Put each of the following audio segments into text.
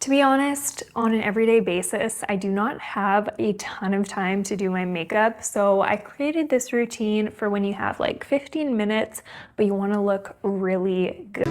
To be honest, on an everyday basis, I do not have a ton of time to do my makeup, so I created this routine for when you have like 15 minutes, but you want to look really good.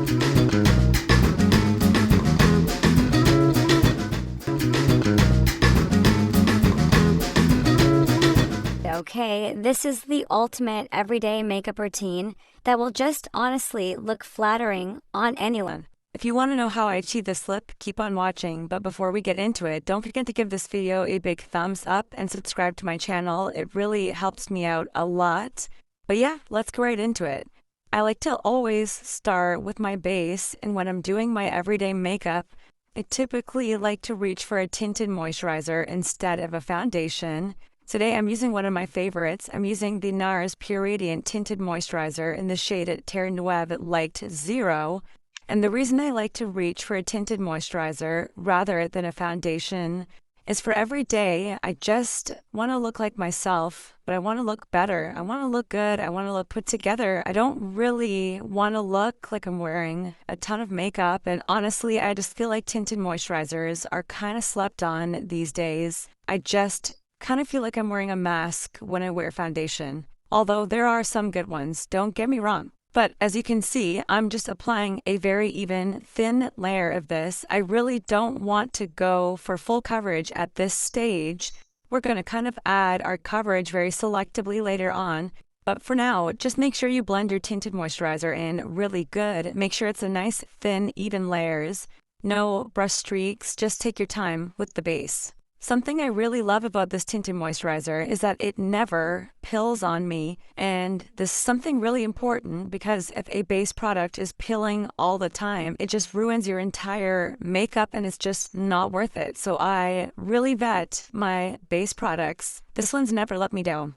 Okay, this is the ultimate everyday makeup routine that will just honestly look flattering on anyone. If you want to know how I achieve this look, keep on watching. But before we get into it, don't forget to give this video a big thumbs up and subscribe to my channel. It really helps me out a lot. But yeah, let's go right into it. I like to always start with my base, and when I'm doing my everyday makeup, I typically like to reach for a tinted moisturizer instead of a foundation. Today I'm using one of my favorites. I'm using the NARS Pure Radiant Tinted Moisturizer in the shade Terre Neuve Light 0. And the reason I like to reach for a tinted moisturizer rather than a foundation is for every day, I just want to look like myself, but I want to look better. I want to look good. I want to look put together. I don't really want to look like I'm wearing a ton of makeup. And honestly, I just feel like tinted moisturizers are kind of slept on these days. I just kind of feel like I'm wearing a mask when I wear foundation. Although there are some good ones, don't get me wrong. But as you can see, I'm just applying a very even, thin layer of this. I really don't want to go for full coverage at this stage. We're going to kind of add our coverage very selectively later on. But for now, just make sure you blend your tinted moisturizer in really good. Make sure it's a nice, thin, even layers. No brush streaks, just take your time with the base. Something I really love about this tinted moisturizer is that it never pills on me, and this is something really important because if a base product is pilling all the time, it just ruins your entire makeup and it's just not worth it. So I really vet my base products. This one's never let me down.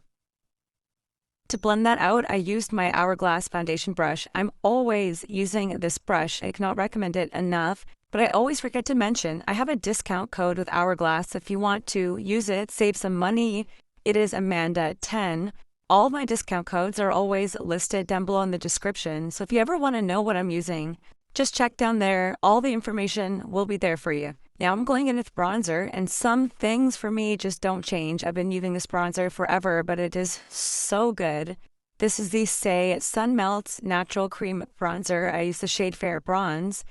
To blend that out, I used my HOURGLASS foundation brush. I'm always using this brush. I cannot recommend it enough. But I always forget to mention, I have a discount code with HOURGLASS. If you want to use it, save some money, it is Amanda10. All my discount codes are always listed down below in the description. So if you ever want to know what I'm using, just check down there. All the information will be there for you. Now I'm going in with bronzer, and some things for me just don't change. I've been using this bronzer forever, but it is so good. This is the SAIE Sun Melts Natural Cream Bronzer. I use the shade Fair Bronze.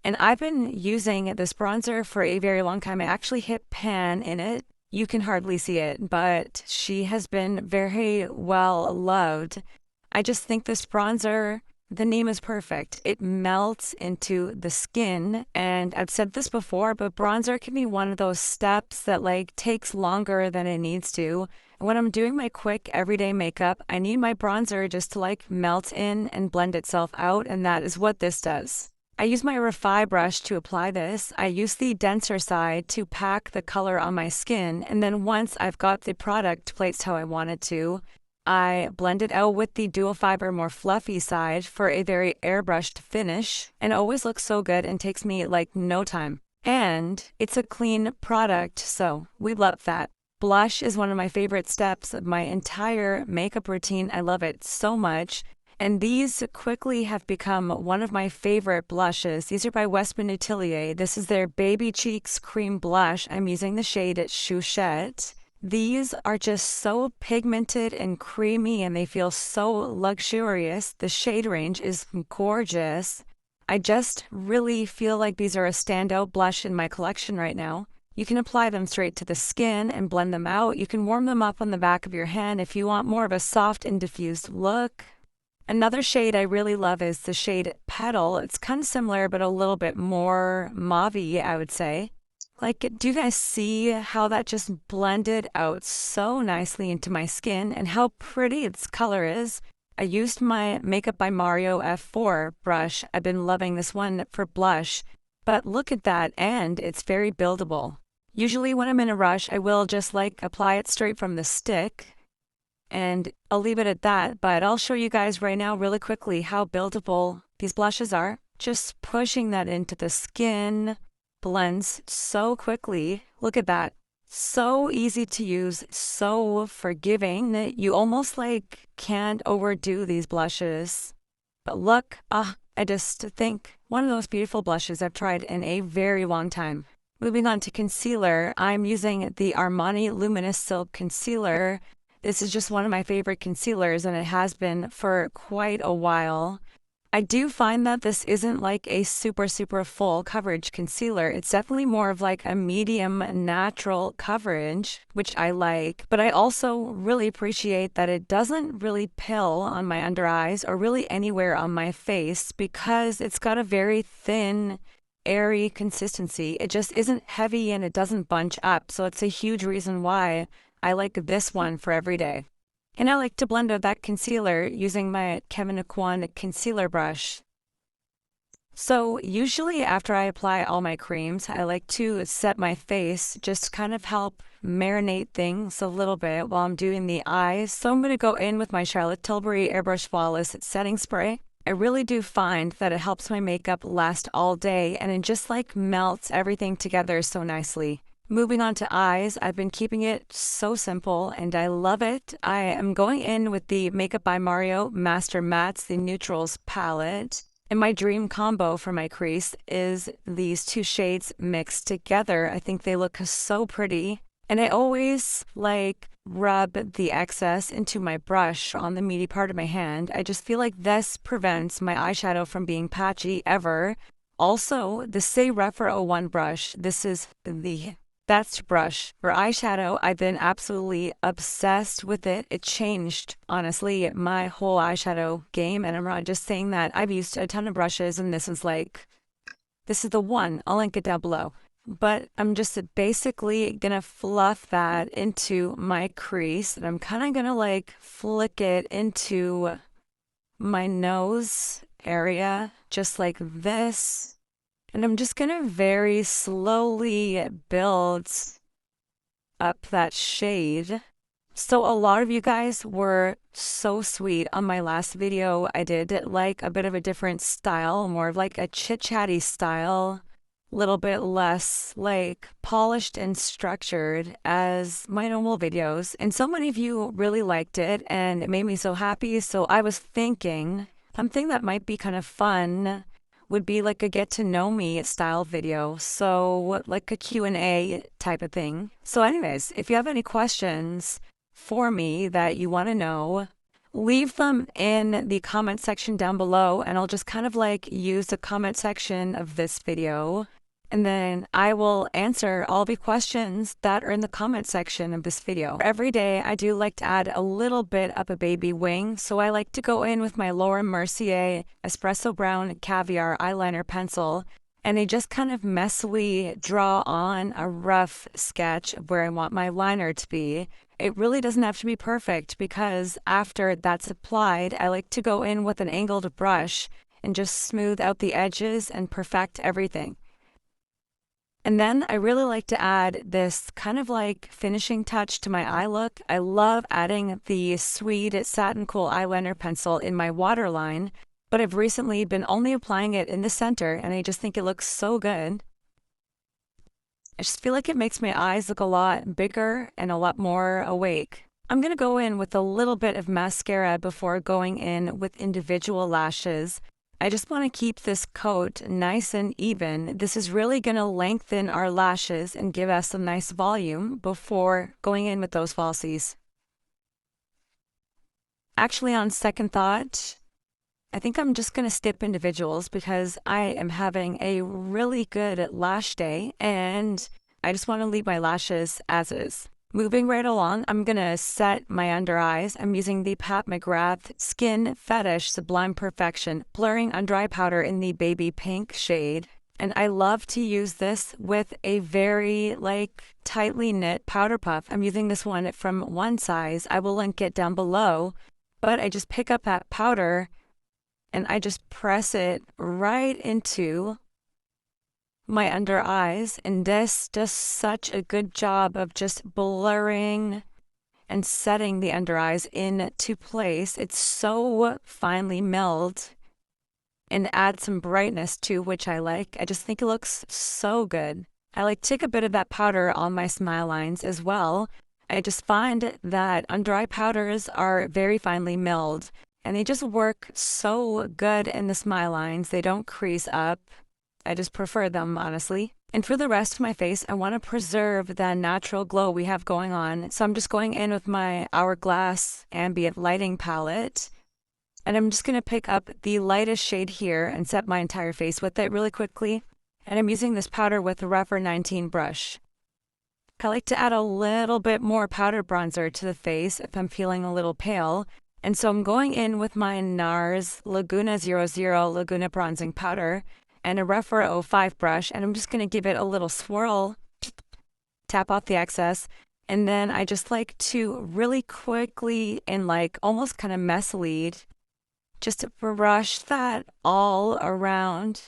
And I've been using this bronzer for a very long time. I actually hit pan in it. You can hardly see it, but she has been very well loved. I just think this bronzer, the name is perfect. It melts into the skin. And I've said this before, but bronzer can be one of those steps that takes longer than it needs to. When I'm doing my quick everyday makeup, I need my bronzer just to melt in and blend itself out. And that is what this does. I use my Refi brush to apply this. I use the denser side to pack the color on my skin, and then once I've got the product placed how I want it to, I blend it out with the dual fiber more fluffy side for a very airbrushed finish, and it always looks so good and takes me no time. And it's a clean product, so we love that. Blush is one of my favorite steps of my entire makeup routine. I love it so much. And these quickly have become one of my favorite blushes. These are by Westman Atelier. This is their Baby Cheeks Cream Blush. I'm using the shade Chouchette. These are just so pigmented and creamy, and they feel so luxurious. The shade range is gorgeous. I just really feel like these are a standout blush in my collection right now. You can apply them straight to the skin and blend them out. You can warm them up on the back of your hand if you want more of a soft and diffused look. Another shade I really love is the shade Petal. It's kind of similar, but a little bit more mauve-y, I would say. Do you guys see how that just blended out so nicely into my skin and how pretty its color is? I used my Makeup by Mario F4 brush. I've been loving this one for blush, but look at that, and it's very buildable. Usually when I'm in a rush, I will just apply it straight from the stick. And I'll leave it at that, but I'll show you guys right now really quickly how buildable these blushes are. Just pushing that into the skin blends so quickly. Look at that. So easy to use, so forgiving that you almost can't overdo these blushes. But look, I just think one of those beautiful blushes I've tried in a very long time. Moving on to concealer, I'm using the Armani Luminous Silk Concealer. This is just one of my favorite concealers, and it has been for quite a while. I do find that this isn't like a super full coverage concealer. It's definitely more of like a medium natural coverage, which I like. But I also really appreciate that it doesn't really pill on my under eyes or really anywhere on my face because it's got a very thin, airy consistency. It just isn't heavy and it doesn't bunch up. So it's a huge reason why I like this one for every day. And I like to blend out that concealer using my Kevyn Aucoin concealer brush. So usually after I apply all my creams, I like to set my face, just kind of help marinate things a little bit while I'm doing the eyes. So I'm going to go in with my Charlotte Tilbury Airbrush Flawless Setting Spray. I really do find that it helps my makeup last all day and it just like melts everything together so nicely. Moving on to eyes, I've been keeping it so simple and I love it. I am going in with the Makeup by Mario Master Mattes, the Neutrals palette. And my dream combo for my crease is these two shades mixed together. I think they look so pretty. And I always like rub the excess into my brush on the meaty part of my hand. I just feel like this prevents my eyeshadow from being patchy ever. Also, the SAIE Rephr 01 brush, this is the best brush for eyeshadow. I've been absolutely obsessed with it. It changed, honestly, my whole eyeshadow game. And I'm not just saying that. I've used a ton of brushes and this is the one. I'll link it down below. But I'm just basically gonna fluff that into my crease. And I'm kind of gonna like flick it into my nose area, just like this. And I'm just going to very slowly build up that shade. So a lot of you guys were so sweet on my last video. I did like a bit of a different style, more of like a chit-chatty style, a little bit less like polished and structured as my normal videos. And so many of you really liked it and it made me so happy. So I was thinking something that might be kind of fun would be like a get to know me style video. So like a Q&A type of thing. So anyways, if you have any questions for me that you want to know, leave them in the comment section down below and I'll just kind of like use the comment section of this video. And then I will answer all the questions that are in the comment section of this video. Every day, I do like to add a little bit of a baby wing. So I like to go in with my Laura Mercier Espresso Brown Caviar Eyeliner Pencil. And I just kind of messily draw on a rough sketch of where I want my liner to be. It really doesn't have to be perfect because after that's applied, I like to go in with an angled brush and just smooth out the edges and perfect everything. And then I really like to add this kind of like finishing touch to my eye look. I love adding the Sweet Satin Cool Eyeliner Pencil in my waterline, but I've recently been only applying it in the center and I just think it looks so good. I just feel like it makes my eyes look a lot bigger and a lot more awake. I'm going to go in with a little bit of mascara before going in with individual lashes. I just want to keep this coat nice and even. This is really going to lengthen our lashes and give us some nice volume before going in with those falsies. Actually, on second thought, I think I'm just going to skip individuals because I am having a really good lash day and I just want to leave my lashes as is. Moving right along, I'm going to set my under eyes. I'm using the Pat McGrath Skin Fetish Sublime Perfection Blurring Under Eye Powder in the baby pink shade. And I love to use this with a very like tightly knit powder puff. I'm using this one from One Size. I will link it down below. But I just pick up that powder and I just press it right into my under eyes, and this does such a good job of just blurring and setting the under eyes into place. It's so finely milled and adds some brightness too, which I like. I just think it looks so good. I like to take a bit of that powder on my smile lines as well. I just find that under eye powders are very finely milled and they just work so good in the smile lines. They don't crease up. I just prefer them, honestly. And for the rest of my face, I want to preserve that natural glow we have going on. So I'm just going in with my HOURGLASS Ambient lighting palette. And I'm just going to pick up the lightest shade here and set my entire face with it really quickly. And I'm using this powder with the Rougher 19 brush. I like to add a little bit more powder bronzer to the face if I'm feeling a little pale. And so I'm going in with my NARS Laguna 00 Laguna Bronzing Powder and a Rougher 05 brush, and I'm just going to give it a little swirl, tap off the excess, and then I just like to really quickly and like almost kind of messily just brush that all around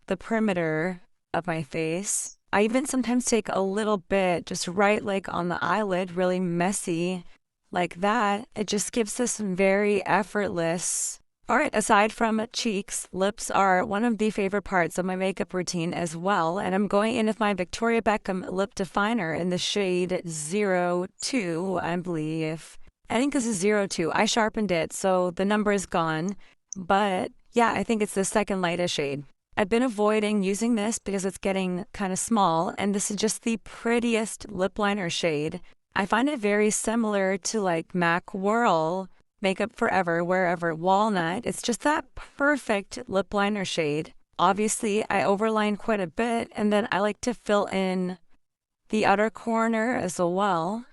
the perimeter of my face. I even sometimes take a little bit just right like on the eyelid, really messy like that. It just gives this very effortless. All right, aside from cheeks, lips are one of the favorite parts of my makeup routine as well. And I'm going in with my Victoria Beckham lip definer in the shade 02, I believe. I think this is 02. I sharpened it, so the number is gone. But yeah, I think it's the second lightest shade. I've been avoiding using this because it's getting kind of small, and this is just the prettiest lip liner shade. I find it very similar to like MAC Whirl Makeup Forever, Wherever Walnut. It's just that perfect lip liner shade. Obviously, I overline quite a bit, and then I like to fill in the outer corner as well.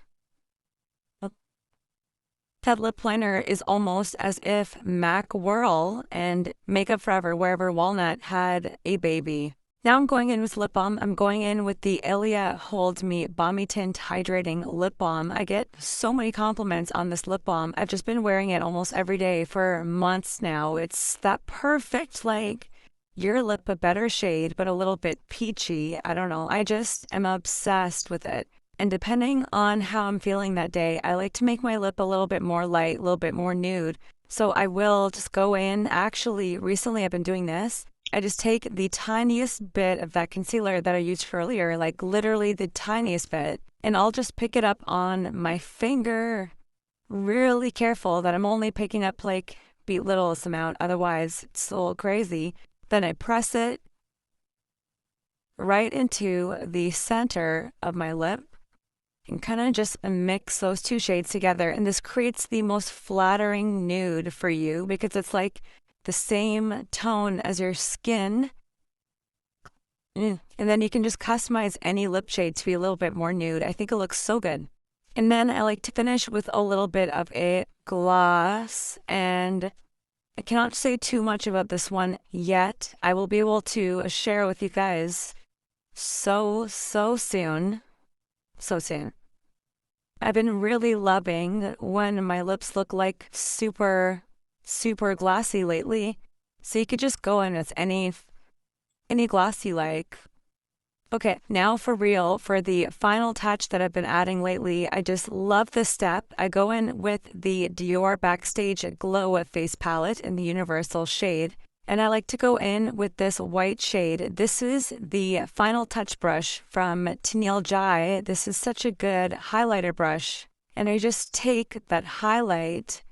That lip liner is almost as if MAC Whirl and Makeup Forever, Wherever Walnut had a baby. Now I'm going in with lip balm. I'm going in with the Ilia Hold Me Balmy Tint Hydrating Lip Balm. I get so many compliments on this lip balm. I've just been wearing it almost every day for months now. It's that perfect, like, your lip a better shade, but a little bit peachy. I don't know. I just am obsessed with it. And depending on how I'm feeling that day, I like to make my lip a little bit more light, a little bit more nude. So I will just go in. Actually, recently I've been doing this. I just take the tiniest bit of that concealer that I used earlier, like literally the tiniest bit, and I'll just pick it up on my finger, really careful that I'm only picking up like the littlest amount, otherwise it's a little crazy. Then I press it right into the center of my lip and kind of just mix those two shades together, and this creates the most flattering nude for you because it's like the same tone as your skin. And then you can just customize any lip shade to be a little bit more nude. I think it looks so good. And then I like to finish with a little bit of a gloss, and I cannot say too much about this one yet. I will be able to share with you guys so soon. So soon. I've been really loving when my lips look like super glossy lately. So you could just go in with any gloss you like. Okay, now for real, for the final touch that I've been adding lately, I just love this step. I go in with the Dior Backstage Glow Face Palette in the Universal shade. And I like to go in with this white shade. This is the final touch brush from Tennille Jai. This is such a good highlighter brush. And I just take that highlight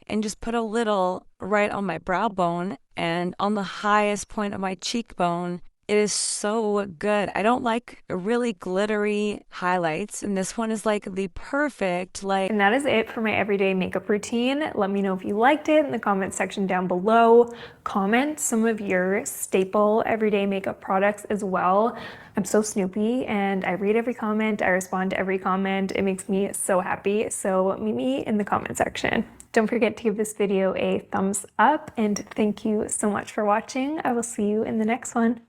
and just put a little right on my brow bone and on the highest point of my cheekbone. It is so good. I don't like really glittery highlights, and this one is like the perfect, like. And that is it for my everyday makeup routine. Let me know if you liked it in the comment section down below. Comment some of your staple everyday makeup products as well. I'm so snoopy and I read every comment. I respond to every comment. It makes me so happy. So meet me in the comment section. Don't forget to give this video a thumbs up, and thank you so much for watching. I will see you in the next one.